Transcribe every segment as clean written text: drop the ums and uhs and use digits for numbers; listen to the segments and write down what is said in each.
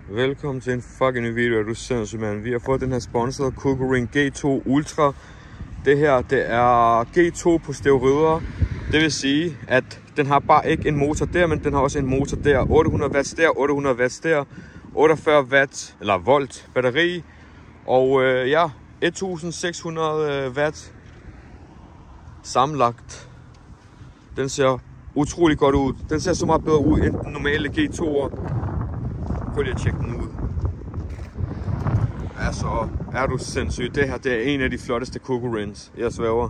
Velkommen til en fucking ny video, du sindssygt, mand. Vi har fået den her sponsorede Kuku-Ring G2 Ultra. Det her, det er G2 på steroider. Det vil sige, at den har bare ikke en motor der, men den har også en motor der. 800 watts der, 800 watts der, 48 watt, eller volt batteri. Og ja, 1600 watt sammenlagt. Den ser utrolig godt ud. Den ser så meget bedre ud end den normale G2'er. Prøv lige at tjekke den ud. Altså, er du sindssyg. Det her, det er en af de flotteste Kuku-Rings, jeg sværger.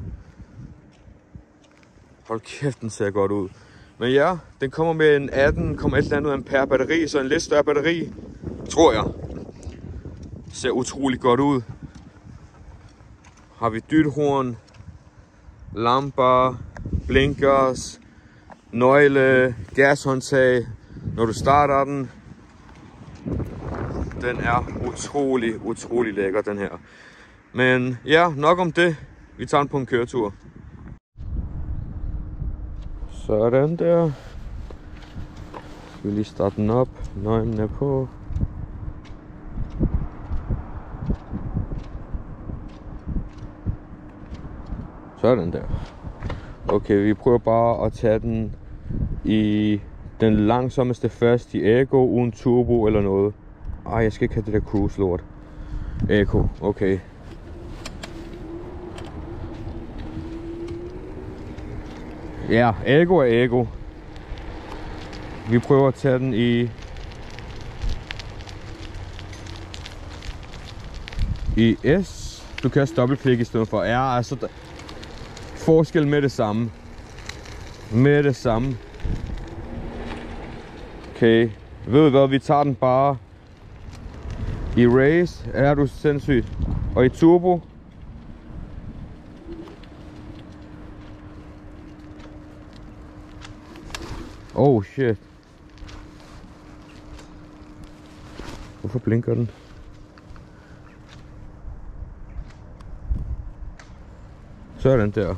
Hold kæft, den ser godt ud. Men ja, den kommer med en 18,1 ampere batteri, så en lidt større batteri, tror jeg. Ser utrolig godt ud. Har vi dythorn, lamper, blinkers, nøgle, gashåndtag, når du starter den. Den er utrolig lækker, den her. Men ja, nok om det. Vi tager den på en køretur. Sådan der. Skal vi lige starte den op. Nøglen er på. Sådan der. Okay, vi prøver bare at tage den i den langsommeste først i Eco, uden turbo eller noget. Ej, jeg skal ikke have det der cruise lort. Eco, okay. Ja, Eco er Eco. Vi prøver at tage den i S. Du kan også dobbeltklikke i stedet for. Ja, altså forskel med det samme. Med det samme. Okay. Ved du hvad, vi tager den bare i race. Er du sindssygt. Og i turbo. Oh shit. Hvorfor blinker den? Sådan der.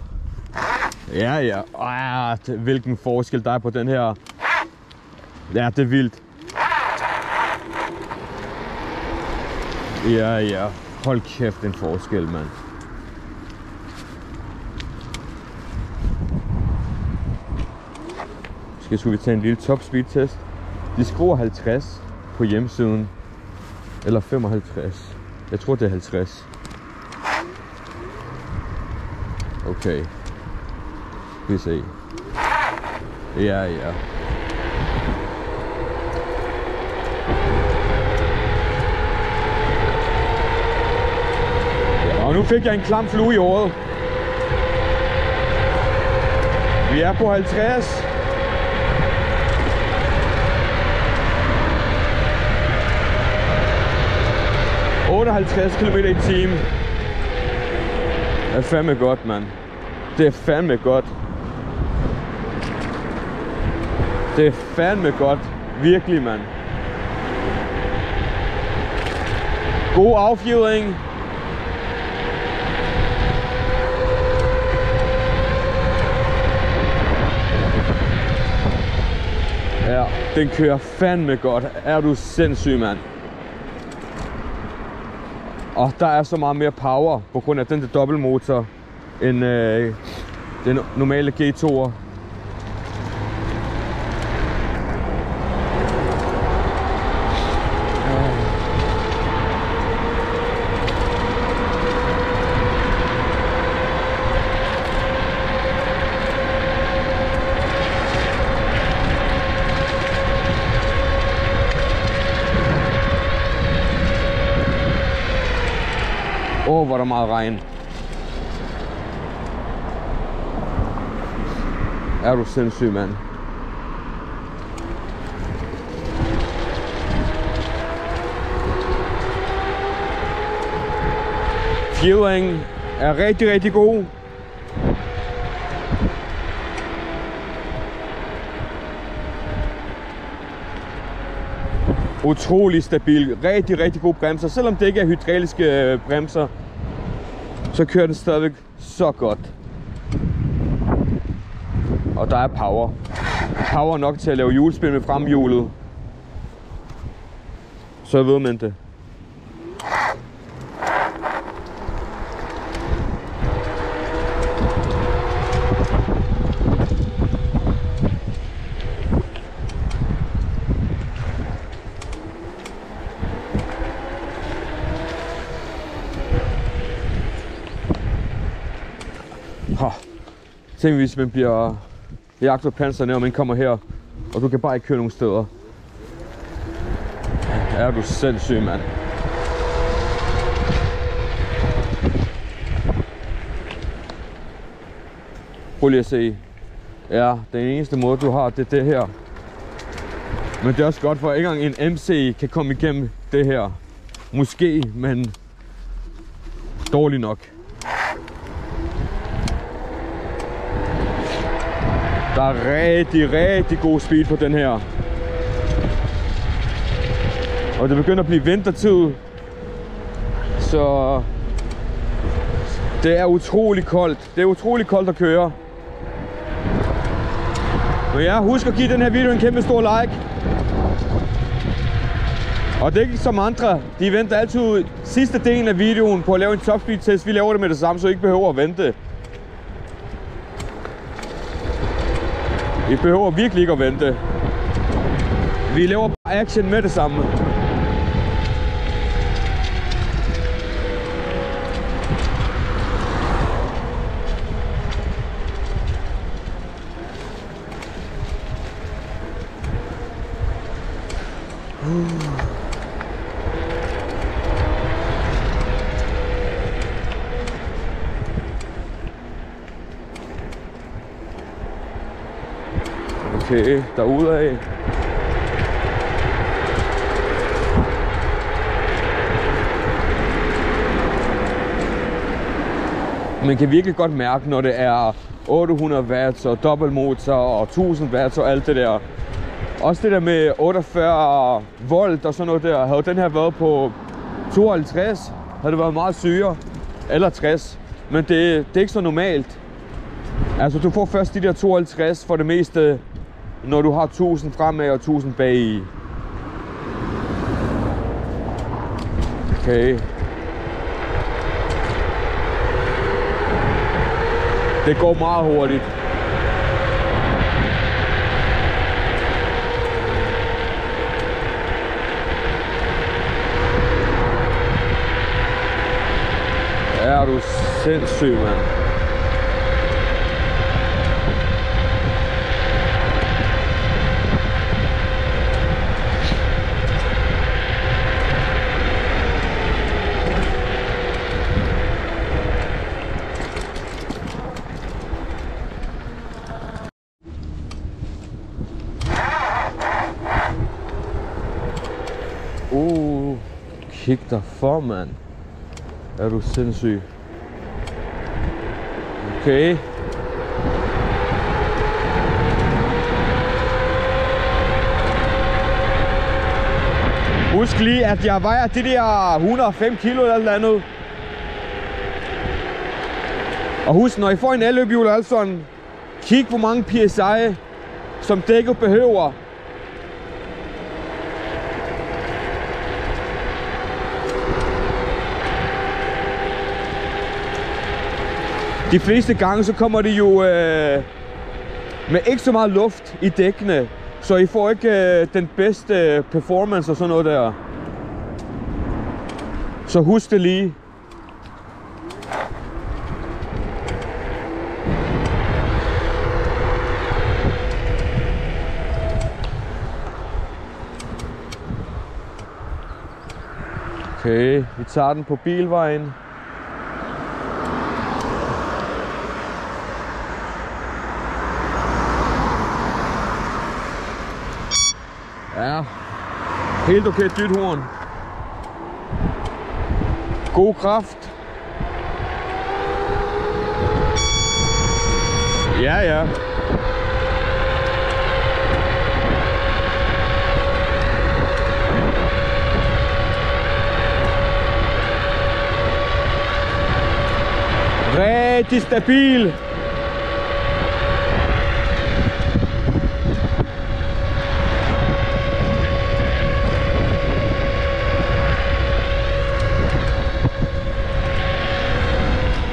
Ja. Hvilken forskel der er på den her. Ja, det er vildt. Ja. Hold kæft, en forskel, mand. Skulle vi tage en lille top speed test. De skriver 50 på hjemmesiden. Eller 55. Jeg tror det er 50. Okay. Vi se. Ja. Ja, og nu fik jeg en klam flue i året. Vi er på 50. – 58 km/t. Det er fandme godt, mand. Det er fandme godt. Det er fandme godt. Virkelig, mand. God affjedring. Ja, den kører fandme godt. Er du sindssyg, mand. Og der er så meget mere power på grund af den der dobbeltmotor end den normale G2'er. Hvor der er meget regn. Er du sindssyg, mand. Fjederingen er rigtig god. Utrolig stabil. Rigtig gode bremser. Selvom det ikke er hydrauliske bremser, så kører den stadigvæk så godt. Og der er power. Power nok til at lave hjulspil med fremhjulet. Så jeg ved man det. Tænk hvis man bliver jagtet på panserne, og man kommer her, og du kan bare ikke køre nogen steder. Er du sindssyg, mand. Prøv lige at se. Ja, den eneste måde du har, det er det her. Men det er også godt, for ikke engang en MC kan komme igennem det her. Måske, men dårligt nok. Der er rigtig god speed på den her. Og det begynder at blive vintertid. Så det er utrolig koldt. Det er utrolig koldt at køre. Og ja, husk at give den her video en kæmpe stor like. Og det er ikke som andre. De venter altid sidste delen af videoen på at lave en top speed test. Vi laver det med det samme, så I ikke behøver at vente. I behøver virkelig ikke at vente. Vi laver bare action med det samme. Okay, derudad. Man kan virkelig godt mærke, når det er 800 watts og dobbeltmotor og 1000 watts og alt det der. Også det der med 48 volt og sådan noget der. Havde den her været på 52, havde det været meget syre. Eller 60. Men det er ikke så normalt. Altså du får først de der 52 for det meste, når du har 1000 fremad og 1000 bag i. Okay. Det går meget hurtigt. Er du sindssyg, mand. Kig dig for, mand. Er du sindssyg? Okay. Husk lige, at jeg vejer de der 105 kilo eller andet. Og husk, når I får en elløbehjul eller sådan, kig hvor mange PSI, som dækket behøver. De fleste gange så kommer det jo med ikke så meget luft i dækkene, så I får ikke den bedste performance og sådan noget der. Så husk det lige. Okay, vi tager den på bilvejen. Ja, helt okay dyt horn. God kraft. Ja. Rigtig stabil.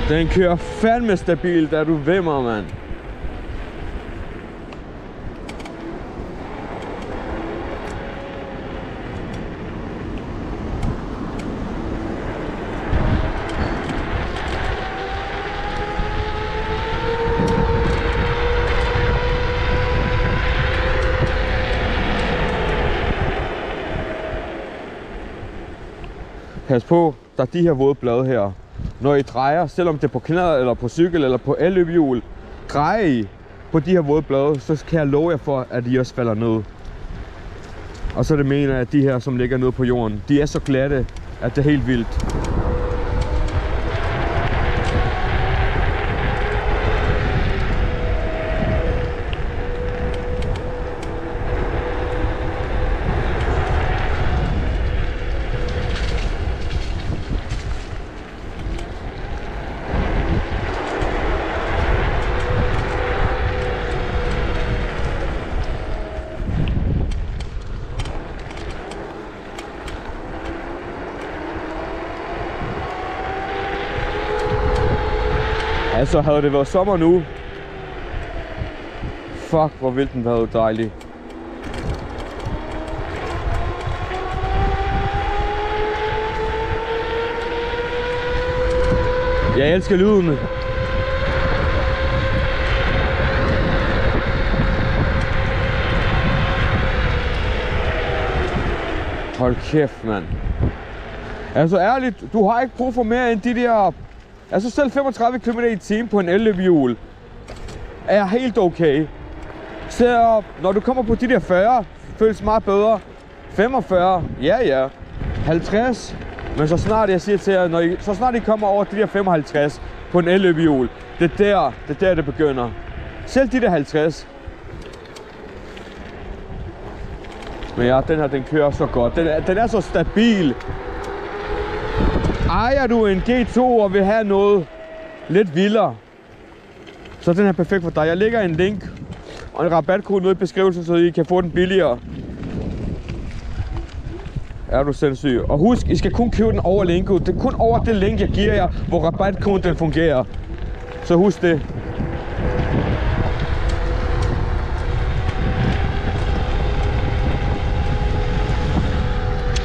Den kører fandme stabilt, da du vimmer, mand. Pas på, der er de her våde blade her. Når I drejer, selvom det er på knæder eller på cykel eller på elløbehjul, drejer I på de her våde blade, så kan jeg love jer for, at I også falder ned. Og så er det mener, at de her, som ligger nede på jorden, de er så glatte, at det er helt vildt. Altså havde det været sommer nu. Fuck, hvor ville den være dejlig. Jeg elsker lyden. Hold kæft, mand. Altså ærligt, du har ikke brug for mere end de der... Altså selv 35 km/t på en elløbehjul er helt okay. Så når du kommer på de der 40, føles meget bedre. 45, ja. 50, men så snart jeg siger til jer, så snart I kommer over de der 55 på en elløbehjul, det er der det begynder. Selv de der 50. Men ja, den her, den kører så godt. Den er så stabil. Ejer du en G2 og vil have noget lidt vildere, så den er perfekt for dig. Jeg lægger en link og en rabatkode nede i beskrivelsen, så I kan få den billigere. Er du sindssyg? Og husk, I skal kun købe den over linket. Det er kun over det link, jeg giver jer, hvor rabatkoden den fungerer. Så husk det.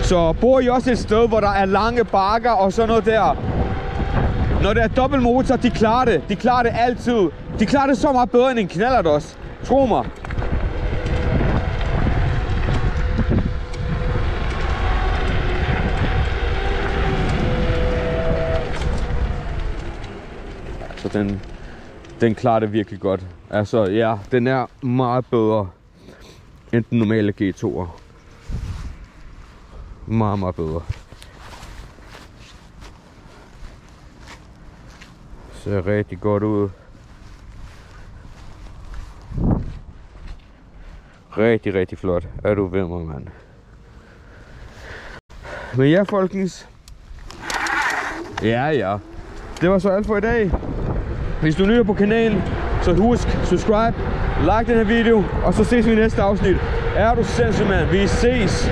Så bor I også et sted, hvor der er lange bakker og sådan noget der. Når det er dobbeltmotor, de klarer det. De klarer det altid. De klarer det så meget bedre end en knallert også. Tro mig. Så den klarer det virkelig godt. Altså ja, den er meget bedre end den normale G2'er. Meget bedre. Ser rigtig godt ud. Rigtig flot. Er du ved mig, mand. Men ja, folkens. Ja. Det var så alt for i dag. Hvis du er ny på kanalen, så husk, subscribe, like den her video, og så ses vi i næste afsnit. Er du sindssyg, mand? Vi ses.